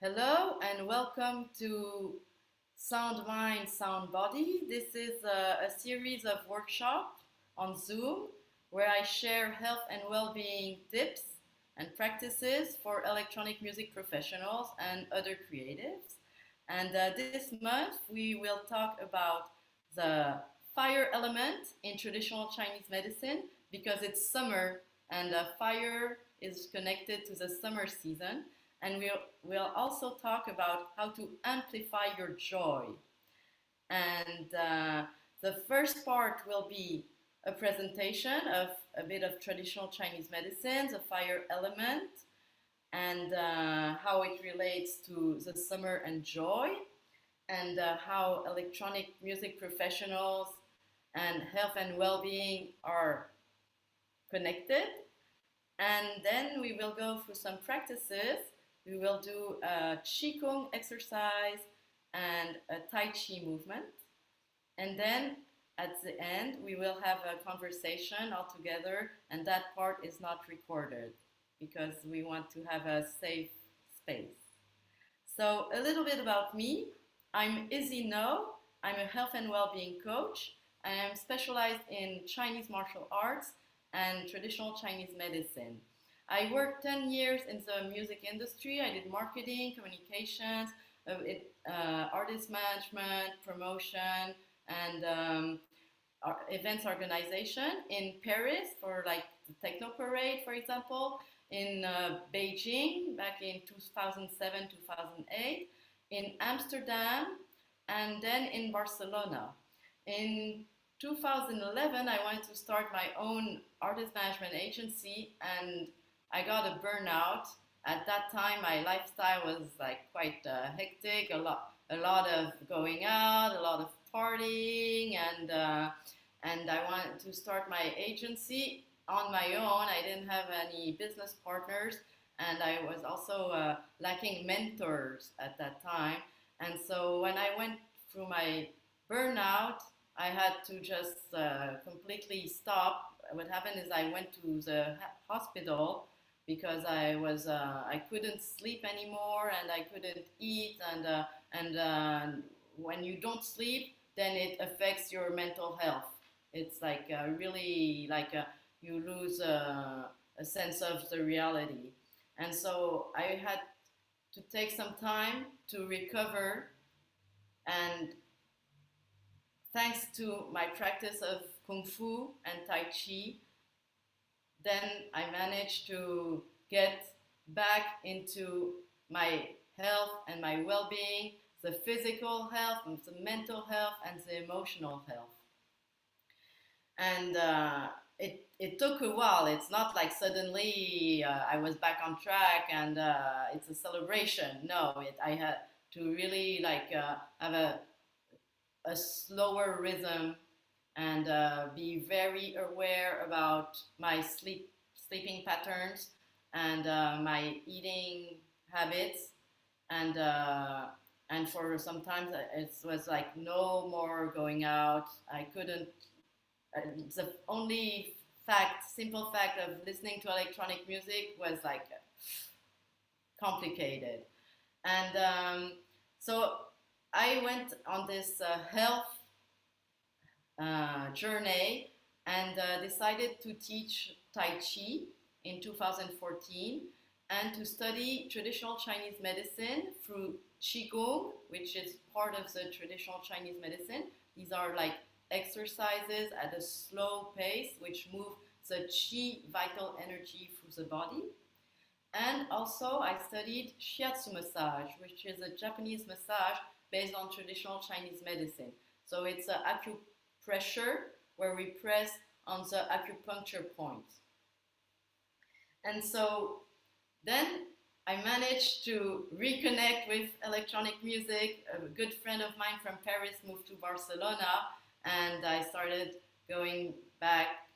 Hello and welcome to Sound Mind, Sound Body. This is a series of workshops on Zoom where I share health and well-being tips and practices for electronic music professionals and other creatives. And this month we will talk about the fire element in traditional Chinese medicine because it's summer and fire is connected to the summer season. And we'll also talk about how to amplify your joy. And the first part will be a presentation of a bit of traditional Chinese medicine, the fire element, and how it relates to the summer and joy, and how electronic music professionals and health and well-being are connected. And then we will go through some practices. We will do a Qi Gong exercise and a Tai Chi movement. And then at the end, we will have a conversation all together, and that part is not recorded because we want to have a safe space. So a little bit about me. I'm Izzy Naud. I'm a health and well-being coach. I am specialized in Chinese martial arts and traditional Chinese medicine. I worked 10 years in the music industry. I did marketing, communications, artist management, promotion, and events organization in Paris for like the Techno Parade, for example, in Beijing back in 2007, 2008, in Amsterdam, and then in Barcelona. In 2011, I wanted to start my own artist management agency, and I got a burnout. At that time, my lifestyle was like quite hectic, a lot of going out, a lot of partying, and I wanted to start my agency on my own. I didn't have any business partners, and I was also lacking mentors at that time. And so when I went through my burnout, I had to just completely stop. What happened is I went to the hospital because I couldn't sleep anymore and I couldn't eat, and when you don't sleep, then it affects your mental health. It's like really like you lose a sense of the reality, and so I had to take some time to recover. And thanks to my practice of Kung Fu and Tai Chi, then I managed to get back into my health and my well-being, the physical health, and the mental health, and the emotional health. And it took a while. It's not like suddenly I was back on track and it's a celebration. No, I had to really like have a slower rhythm and be very aware about my sleeping patterns and my eating habits, and for sometimes it was like no more going out. I couldn't. The only simple fact of listening to electronic music was like complicated, and so I went on this health journey and decided to teach Tai Chi in 2014 and to study traditional Chinese medicine through Qi Gong, which is part of the traditional Chinese medicine. These are like exercises at a slow pace which move the Qi vital energy through the body. And also I studied shiatsu massage, which is a Japanese massage based on traditional Chinese medicine. So it's an acupressure where we press on the acupuncture point. And so then I managed to reconnect with electronic music. A good friend of mine from Paris moved to Barcelona, and I started going back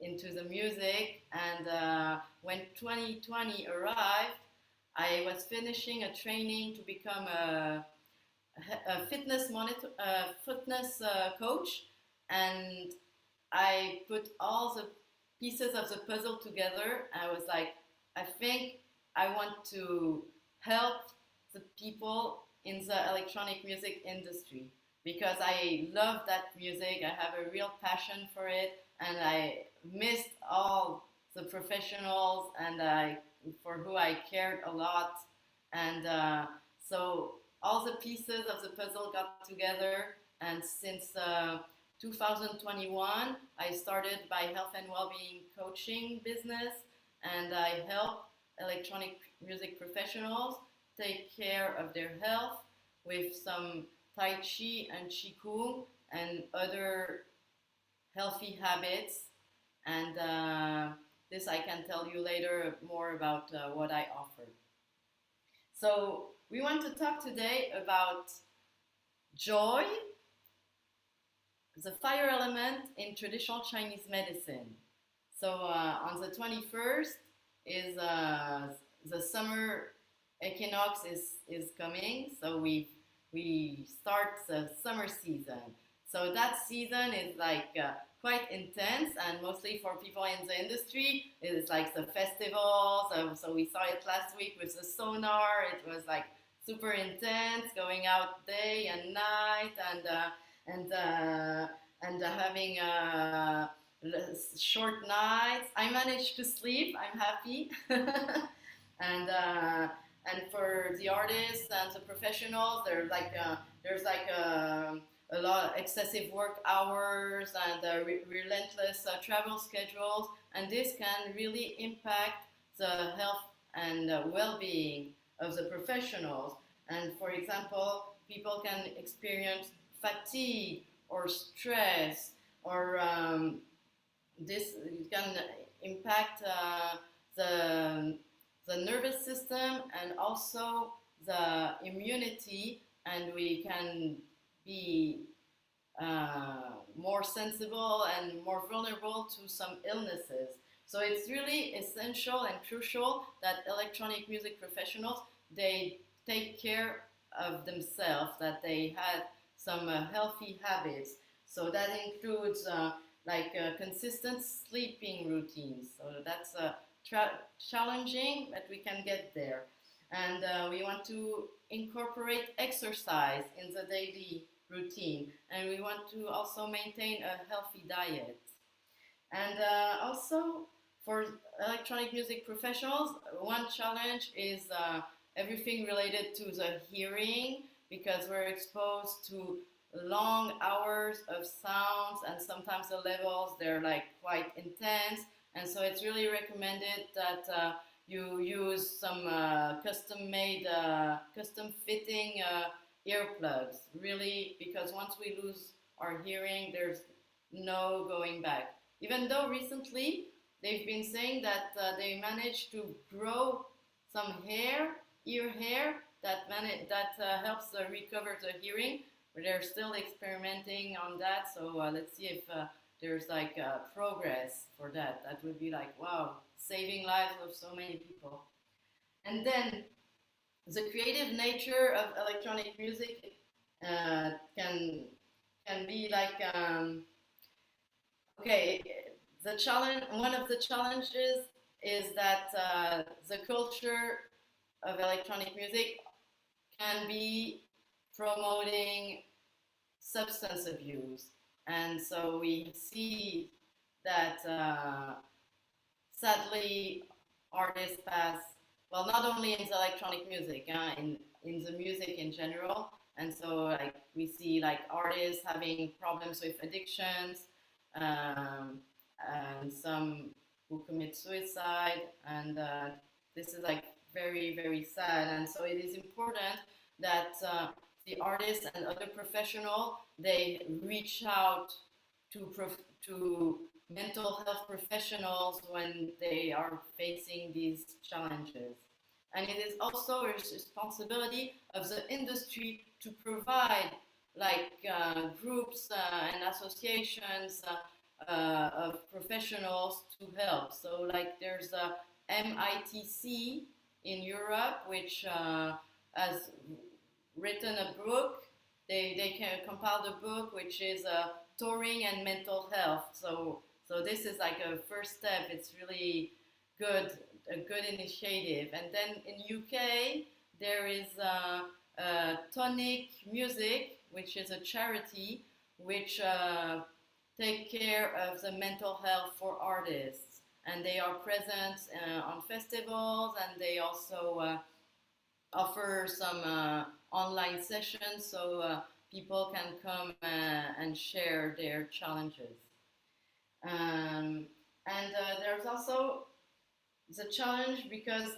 into the music. And when 2020 arrived, I was finishing a training to become a fitness coach, and I put all the pieces of the puzzle together. I was like, I think I want to help the people in the electronic music industry because I love that music. I have a real passion for it, and I missed all the professionals and for who I cared a lot. And so all the pieces of the puzzle got together. And since 2021, I started my health and well-being coaching business, and I help electronic music professionals take care of their health with some Tai Chi and Qi Gong and other healthy habits. And this I can tell you later more about what I offer. So we want to talk today about joy, the fire element in traditional Chinese medicine. So on the 21st is the summer equinox is coming. So we start the summer season. So that season is like quite intense, and mostly for people in the industry, it's like the festivals. So we saw it last week with the sonar. It was like super intense, going out day and night, and having short nights. I managed to sleep. I'm happy, and for the artists and the professionals, there's like a lot of excessive work hours and relentless travel schedules, and this can really impact the health and well-being of the professionals. And for example, people can experience fatigue or stress, or this can impact the nervous system and also the immunity, and we can be more sensible and more vulnerable to some illnesses. So it's really essential and crucial that electronic music professionals, they take care of themselves, that they had some healthy habits. So that includes consistent sleeping routines. So that's challenging, but we can get there. And we want to incorporate exercise in the daily routine, and we want to also maintain a healthy diet. And also for electronic music professionals, one challenge is everything related to the hearing, because we're exposed to long hours of sounds, and sometimes the levels, they're like quite intense, and so it's really recommended that you use some custom-made, custom-fitting earplugs, really, because once we lose our hearing, there's no going back. Even though recently they've been saying that they managed to grow some hair, ear hair, that helps recover the hearing, but they're still experimenting on that. So let's see if there's like progress for that. That would be like, wow, saving lives of so many people. And then the creative nature of electronic music can be like okay. The challenge, one of the challenges is that the culture of electronic music can be promoting substance abuse, and so we see that sadly artists pass, well, not only in the electronic music, in the music in general, and so like we see like artists having problems with addictions, and some who commit suicide, and this is like very, very sad. And so it is important that the artists and other professionals, they reach out to mental health professionals when they are facing these challenges. And it is also a responsibility of the industry to provide like groups and associations of professionals to help. So like there's a MITC in Europe, which has written a book. They can compiled a book which is touring and mental health. So this is like a first step. It's really good, a good initiative. And then in UK, there is Tonic Music, which is a charity which take care of the mental health for artists, and they are present on festivals, and they also offer some online sessions so people can come and share their challenges. Um, and there's also the challenge because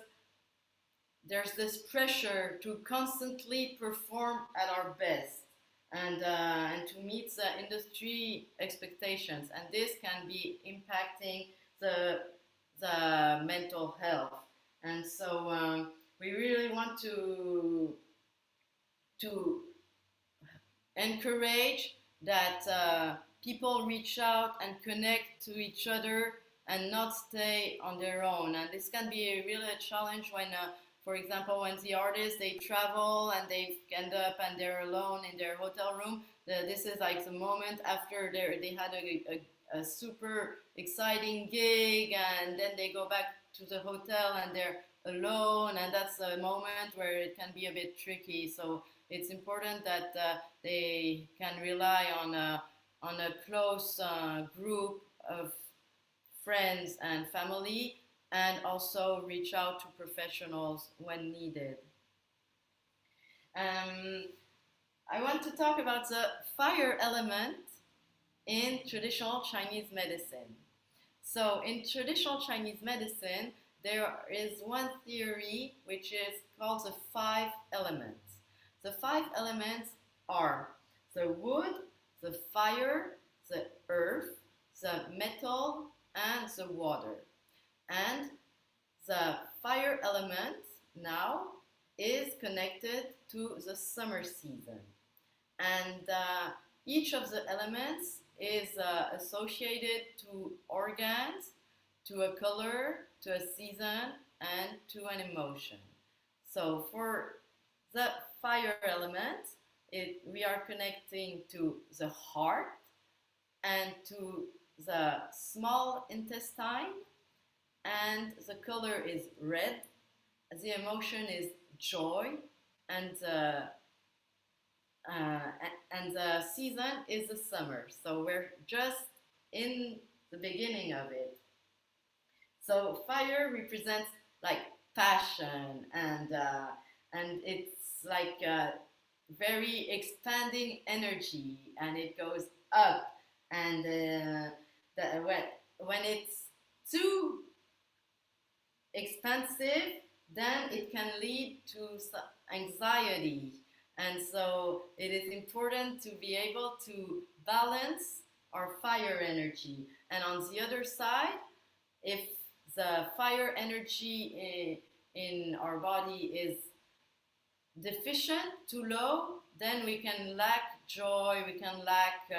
there's this pressure to constantly perform at our best and to meet the industry expectations, and this can be impacting the mental health. And so we really want to encourage that people reach out and connect to each other and not stay on their own. And this can be really a challenge when, for example, when the artists they travel and they end up and they're alone in their hotel room. This is like the moment after they had a super exciting gig, and then they go back to the hotel and they're alone, and that's a moment where it can be a bit tricky. So it's important that they can rely on a close group of friends and family, and also reach out to professionals when needed. Um, I want to talk about the fire element in traditional Chinese medicine. So in traditional Chinese medicine, there is one theory which is called the five elements. The five elements are the wood, the fire, the earth, the metal, and the water. And the fire element now is connected to the summer season. And each of the elements is associated to organs, to a color, to a season, and to an emotion. So for the fire element, we are connecting to the heart and to the small intestine, and the color is red. The emotion is joy, and uh, and the season is the summer. So we're just in the beginning of it. So fire represents like passion, and it's like very expanding energy, and it goes up. And when it's too expansive, then it can lead to anxiety. And so it is important to be able to balance our fire energy. And on the other side, if the fire energy in our body is deficient, too low, then we can lack joy, we can lack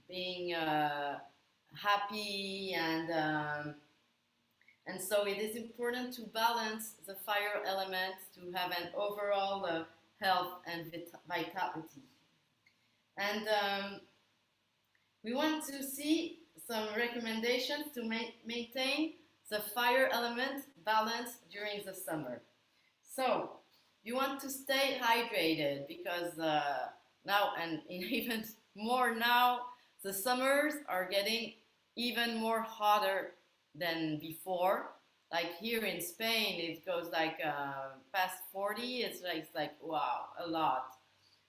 being happy, and so it is important to balance the fire element to have an overall health and vitality. And we want to see some recommendations to maintain the fire element balance during the summer. So you want to stay hydrated because now, and even more now, the summers are getting even more hotter than before. Like here in Spain, it goes like past 40. It's like wow, a lot.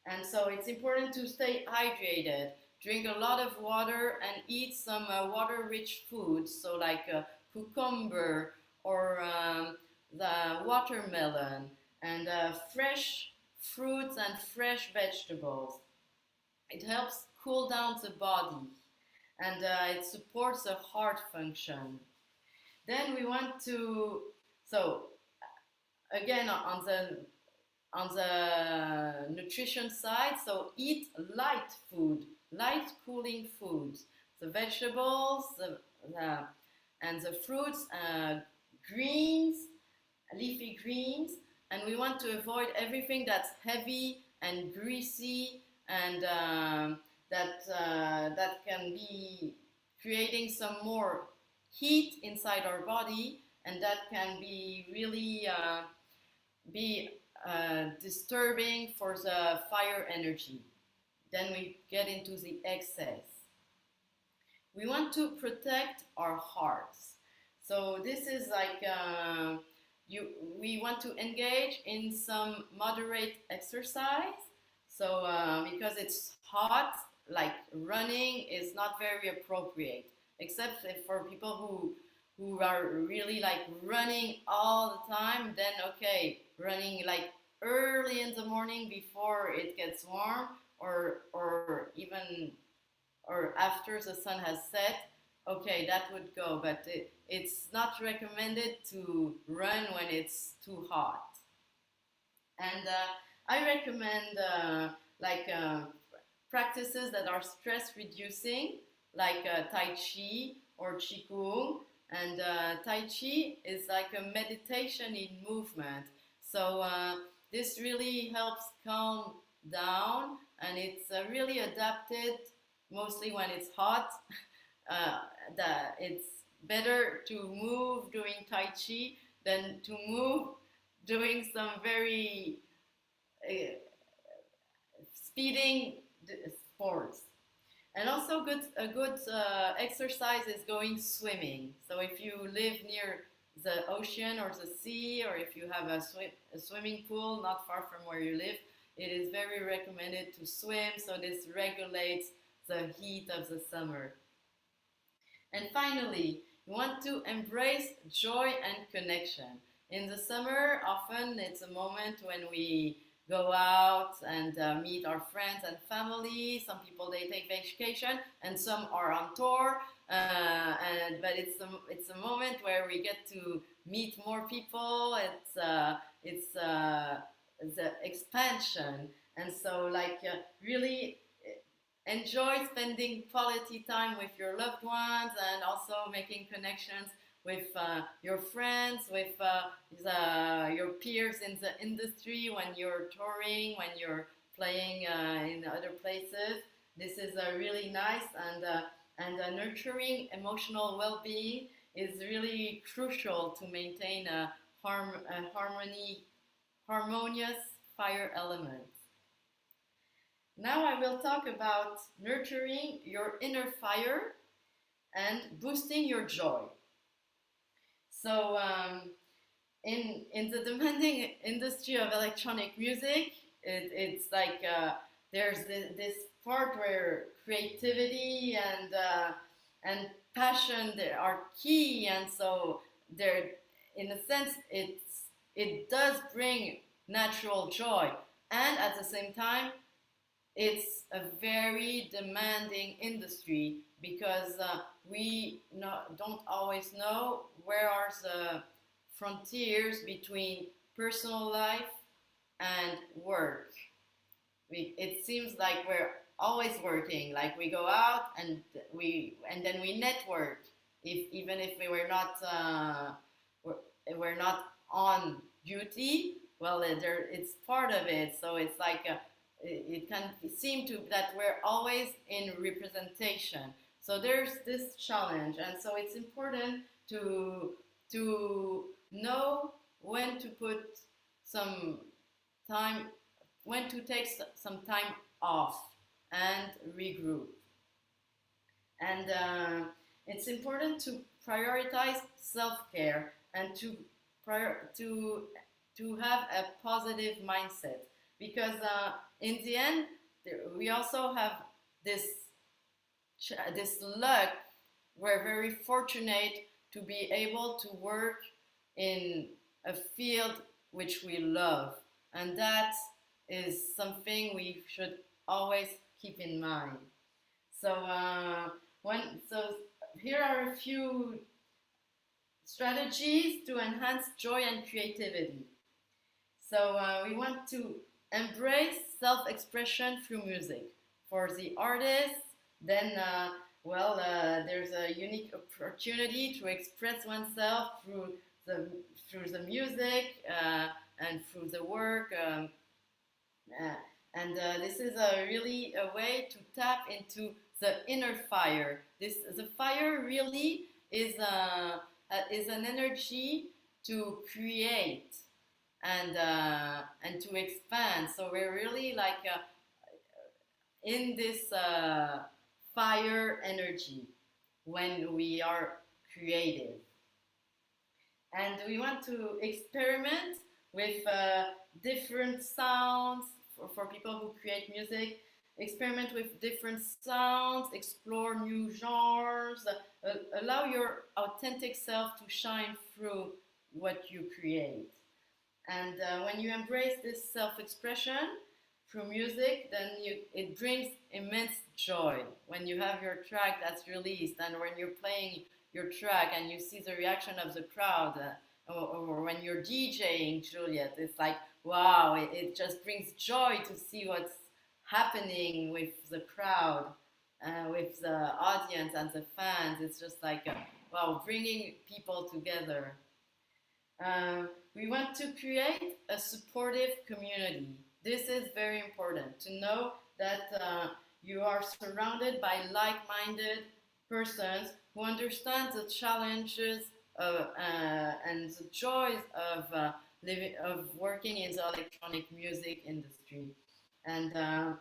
And so it's important to stay hydrated, drink a lot of water, and eat some water-rich foods. So like cucumber or the watermelon, and fresh fruits and fresh vegetables. It helps cool down the body, and it supports the heart function. Then we want to, so again on the nutrition side, so eat light cooling foods, the vegetables, and the fruits, greens, leafy greens, and we want to avoid everything that's heavy and greasy, and that can be creating some more heat inside our body, and that can be really be disturbing for the fire energy. Then we get into the excess. We want to protect our hearts. So this is like we want to engage in some moderate exercise. So because it's hot, like running is not very appropriate, except for people who are really like running all the time. Then okay, running like early in the morning before it gets warm, or even or after the sun has set, okay, that would go. But it's not recommended to run when it's too hot. And I recommend like practices that are stress reducing, like Tai Chi or Qi Gong. And Tai Chi is like a meditation in movement. So this really helps calm down, and it's really adapted mostly when it's hot. That it's better to move doing Tai Chi than to move doing some very uh, speeding sports. And also a good exercise is going swimming. So if you live near the ocean or the sea, or if you have a swimming pool not far from where you live, it is very recommended to swim. So this regulates the heat of the summer. And finally, you want to embrace joy and connection. In the summer, often it's a moment when we go out and meet our friends and family. Some people they take vacation, and some are on tour. But it's a moment where we get to meet more people. It's the expansion, and so like really enjoy spending quality time with your loved ones, and also making connections with your friends, with your peers in the industry when you're touring, when you're playing in other places. This is really nice, and nurturing emotional well-being is really crucial to maintain harmonious fire element. Now I will talk about nurturing your inner fire and boosting your joy. So in the demanding industry of electronic music, it's like there's this part where creativity and passion are key, and so there, in a sense, it does bring natural joy, and at the same time it's a very demanding industry because don't always know where are the frontiers between personal life and work. It seems like we're always working, like we go out and then we network, even if we were not we're not on duty. Well, it's part of it, so it's like it can seem to that we're always in representation. So there's this challenge, and so it's important to know when to put some time, when to take some time off and regroup. And it's important to prioritize self-care and to have a positive mindset, because in the end we also have this this luck. We're very fortunate to be able to work in a field which we love, and that is something we should always keep in mind. So so here are a few strategies to enhance joy and creativity. So we want to embrace self-expression through music. For the artists, then there's a unique opportunity to express oneself through the music and through the work. This is really a way to tap into the inner fire. The fire really is an energy to create, and to expand. So we're really like in this fire energy when we are creative. And we want to experiment with different sounds for people who create music. Experiment with different sounds, explore new genres, allow your authentic self to shine through what you create. And when you embrace this self-expression through music, then it brings immense joy when you have your track that's released, and when you're playing your track and you see the reaction of the crowd, or when you're DJing, Juliet, it's like, wow, it just brings joy to see what's happening with the crowd, with the audience and the fans. It's just like, wow, bringing people together. We want to create a supportive community. This is very important to know that you are surrounded by like-minded persons who understand the challenges and the joys of working in the electronic music industry. And, uh,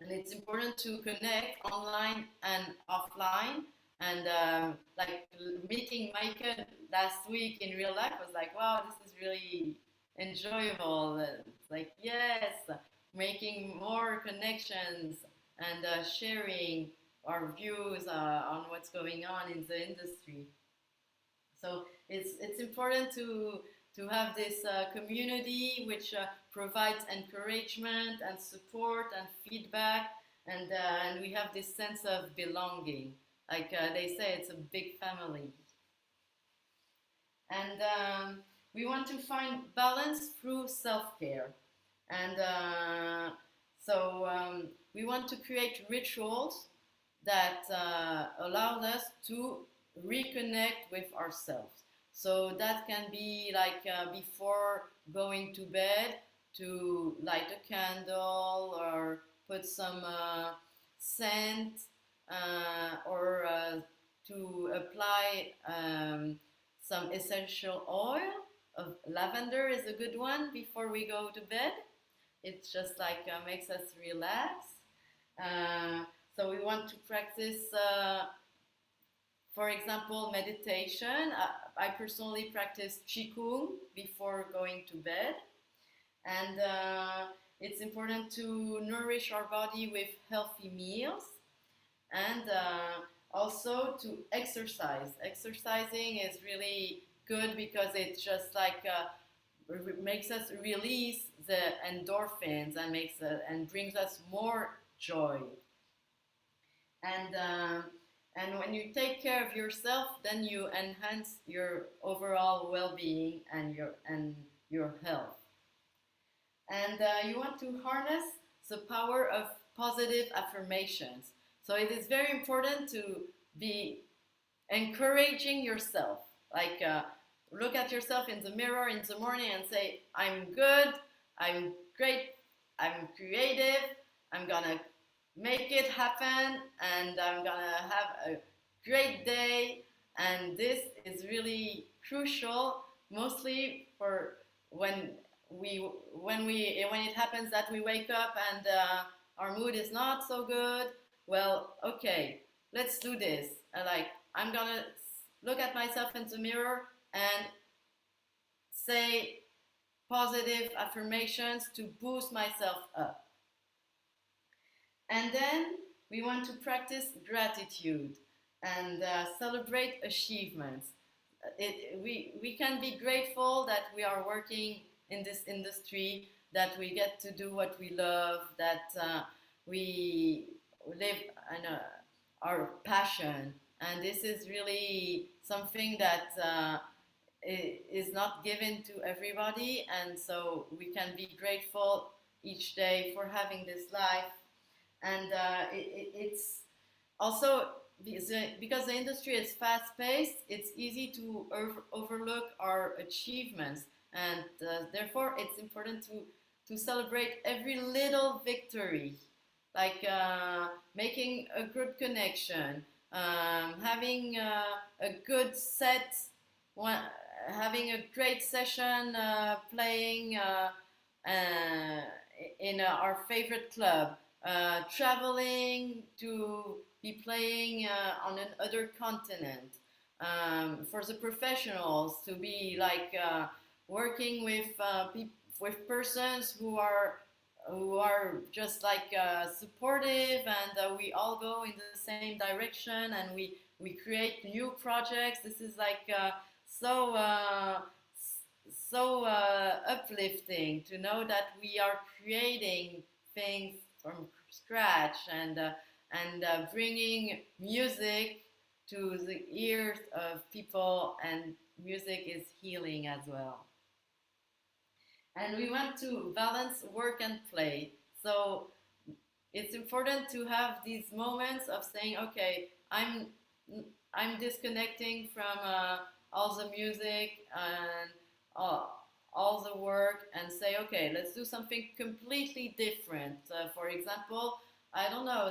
and it's important to connect online and offline. And like meeting Michael last week in real life was like, wow, this is really enjoyable. It's like, yes, making more connections and sharing our views on what's going on in the industry. So it's important to have this community which provides encouragement and support and feedback, and we have this sense of belonging. Like they say, it's a big family. And we want to find balance through self-care. And we want to create rituals that allow us to reconnect with ourselves. So that can be like before going to bed, to light a candle or put some scent, or to apply some essential oil. Of lavender is a good one before we go to bed. It just like makes us relax. So we want to practice, for example, meditation. I personally practice Qi Gong before going to bed. And it's important to nourish our body with healthy meals, and also to exercise. Exercising is really good because it just like makes us release the endorphins and and brings us more joy. And and when you take care of yourself, then you enhance your overall well-being and your health. And you want to harness the power of positive affirmations. So it is very important to be encouraging yourself. Like look at yourself in the mirror in the morning and say, I'm good, I'm great, I'm creative, I'm gonna make it happen, and I'm gonna have a great day. And this is really crucial, mostly for when it happens that we wake up and our mood is not so good. Well, okay, let's do this. Like I'm gonna look at myself in the mirror and say positive affirmations to boost myself up. And then we want to practice gratitude and celebrate achievements. We can be grateful that we are working in this industry, that we get to do what we love, that we live in our passion. And this is really something that is not given to everybody. And so we can be grateful each day for having this life. And it's also because the industry is fast-paced, it's easy to overlook our achievements, and therefore it's important to celebrate every little victory, like making a good connection, having a good set, having a great session playing in our favorite club, traveling to be playing on another continent. For the professionals to be like working with persons who are just like supportive, and we all go in the same direction, and we create new projects. This is like so uplifting to know that we are creating things from scratch, and bringing music to the ears of people, and music is healing as well. And we want to balance work and play. So it's important to have these moments of saying, okay, I'm disconnecting from all the music and all the work, and say, okay, let's do something completely different. For example, I don't know,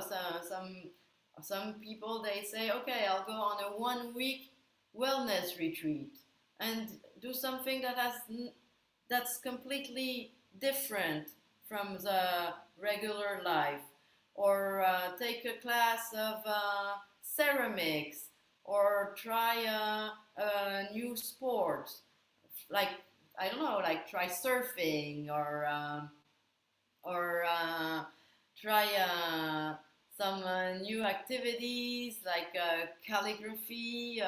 some people, they say, okay, I'll go on a 1 week wellness retreat and do something that's completely different from the regular life, or take a class of ceramics, or try a new sport, like, I don't know, like try surfing, or try some new activities like calligraphy,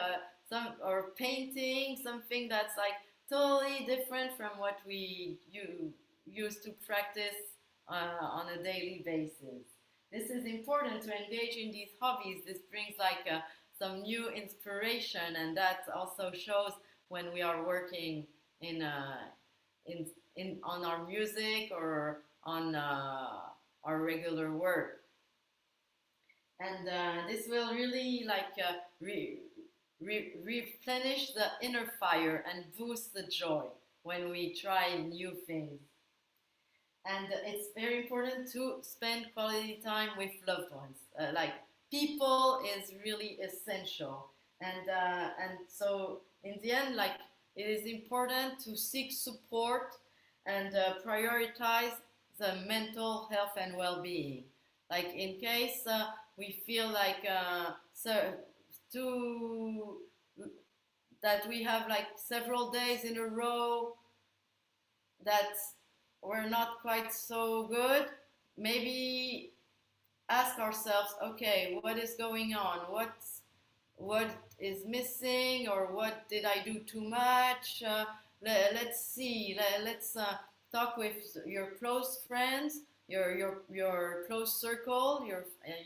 or painting, something that's like totally different from what you used to practice on a daily basis. This is important to engage in these hobbies. This brings like some new inspiration, and that also shows when we are working in in on our music, or on our regular work. And this will really like replenish the inner fire and boost the joy when we try new things. And it's very important to spend quality time with loved ones. Like, people is really essential, and so in the end, like, it is important to seek support and prioritize the mental health and well-being. Like, in case we feel like to that we have like several days in a row that were not quite so good, maybe ask ourselves, okay, what is going on? What is missing, or what did I do too much? Let's see. Let's talk with your close friends, your close circle,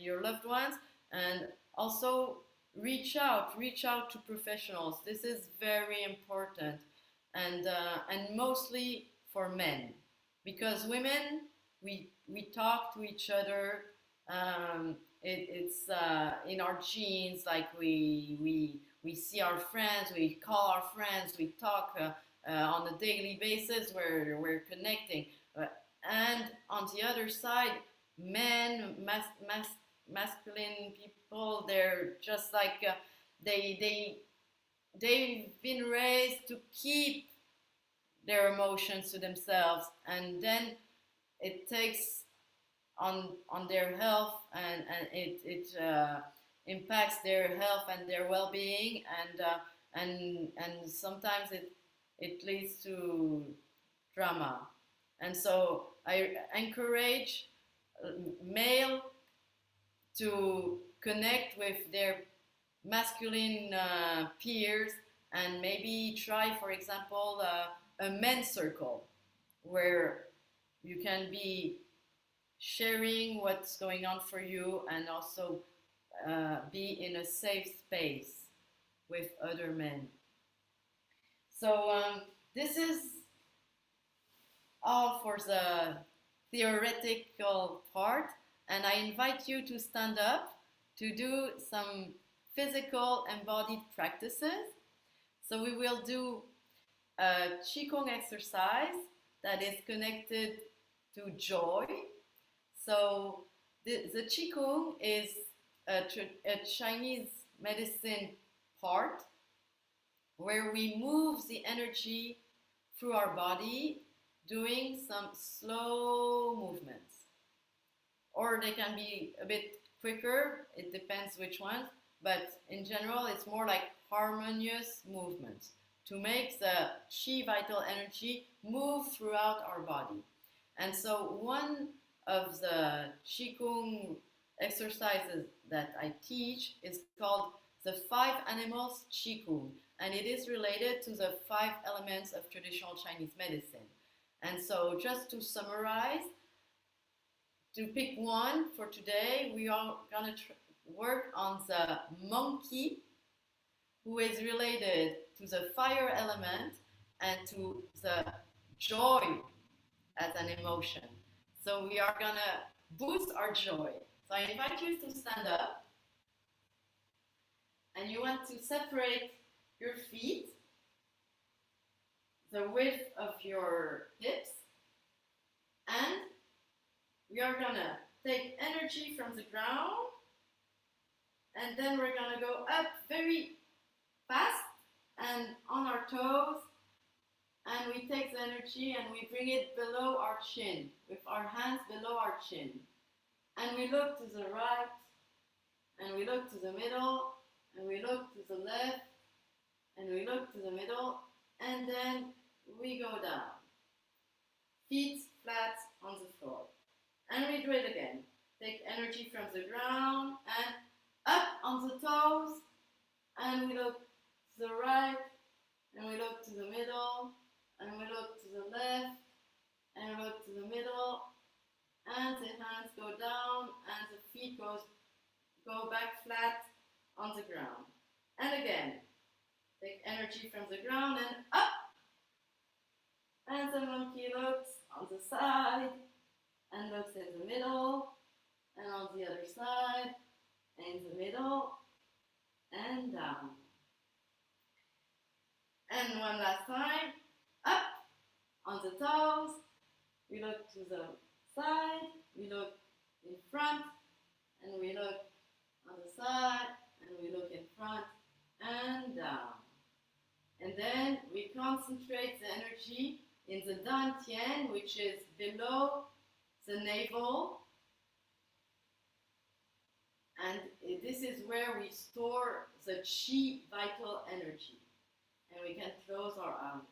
your loved ones, and also reach out to professionals. This is very important, and mostly for men, because women, we talk to each other. It's in our genes. Like, we see our friends, we call our friends, we talk on a daily basis, where we're connecting. And on the other side, men, masculine people, they're just like they've been raised to keep their emotions to themselves, and then it takes on their health, and it impacts their health and their well-being, and sometimes it leads to drama. And so I encourage male to connect with their masculine peers, and maybe try, for example, a men's circle, where you can be sharing what's going on for you, and also be in a safe space with other men. So this is all for the theoretical part, and I invite you to stand up to do some physical embodied practices. So we will do a Qi Gong exercise that is connected to joy. So the Qi Gong is a Chinese medicine part, where we move the energy through our body doing some slow movements. Or they can be a bit quicker, it depends which one, but in general it's more like harmonious movements to make the Qi vital energy move throughout our body. And so one of the Qi Gong exercises that I teach is called the 5 animals Qi Gong, and it is related to the 5 elements of traditional Chinese medicine. And so just to summarize, to pick one for today, we are going to work on the monkey, who is related to the fire element and to the joy as an emotion. So we are going to boost our joy. So I invite you to stand up, and you want to separate your feet the width of your hips, and we are going to take energy from the ground, and then we're going to go up very fast and on our toes, and we take the energy and we bring it below our chin, with our hands below our chin. And we look to the right, and we look to the middle, and we look to the left, and we look to the middle, and then we go down. Feet flat on the floor. And we do it again. Take energy from the ground and up on the toes, and we look to the right, and we look to the middle, and we look to the left, and we look to the middle, and the hands go down, and the feet go back flat on the ground. And again, take energy from the ground and up, and the monkey looks on the side, and looks in the middle, and on the other side, in the middle, and down. And one last time, up on the toes, we look to the side, we look in front, and we look on the side, and we look in front, and down. And then we concentrate the energy in the dantian, which is below the navel, and this is where we store the Qi vital energy, and we can close our eyes.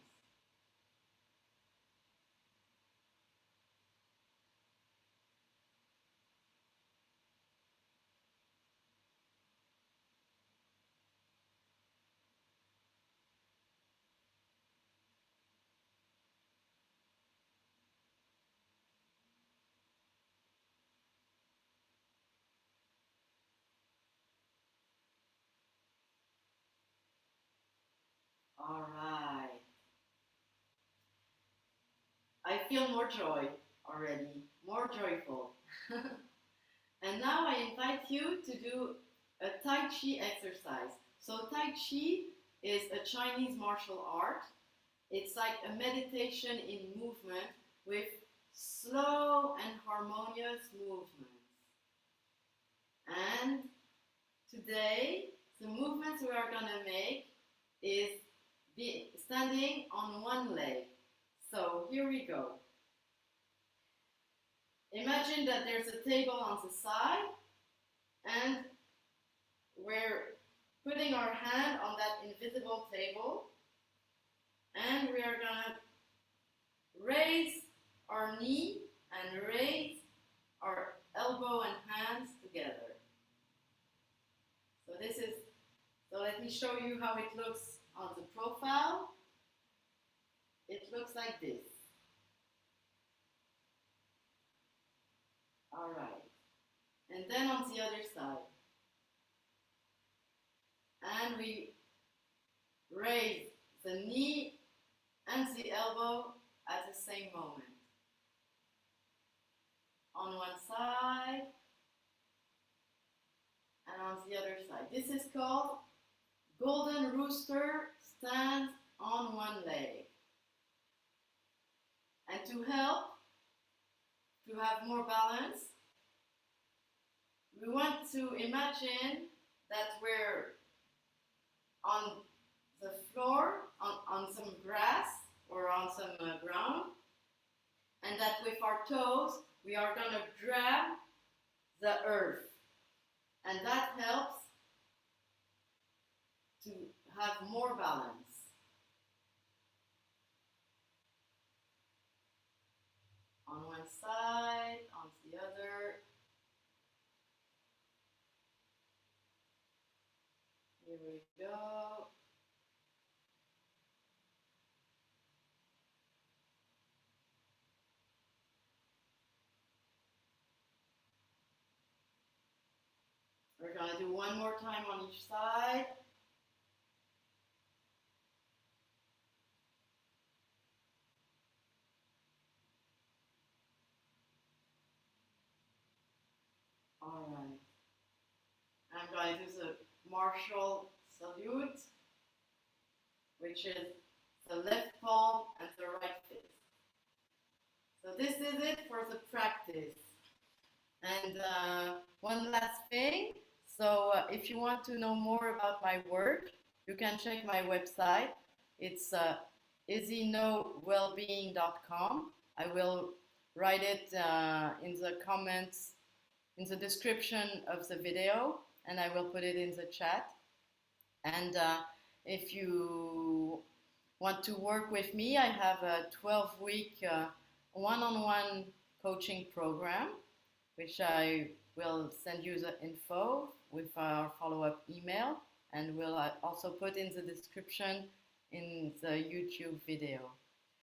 All right. I feel more joy already, more joyful. And now I invite you to do a Tai Chi exercise. So Tai Chi is a Chinese martial art. It's like a meditation in movement with slow and harmonious movements. And today, the movements we are going to make is standing on one leg. So here we go. Imagine that there's a table on the side, and we're putting our hand on that invisible table, and we are going to raise our knee and raise our elbow and hands together. So let me show you how it looks on the profile. It looks like this. All right. And then on the other side. And we raise the knee and the elbow at the same moment. On one side and on the other side. This is called Golden Rooster Stands on One Leg. And to help to have more balance, we want to imagine that we're on the floor on some grass or on some ground, and that with our toes we are going to grab the earth, and that helps to have more balance. On one side, on the other. Here we go. We're going to do one more time on each side. All right. I'm going to do the martial salute, which is the left palm and the right fist. So this is it for the practice. And one last thing. So if you want to know more about my work, you can check my website. It's izzynowdwellbeing.com. I will write it in the comments, in the description of the video, and I will put it in the chat. And if you want to work with me, I have a 12-week one-on-one coaching program, which I will send you the info with our follow-up email, and will also put in the description in the YouTube video.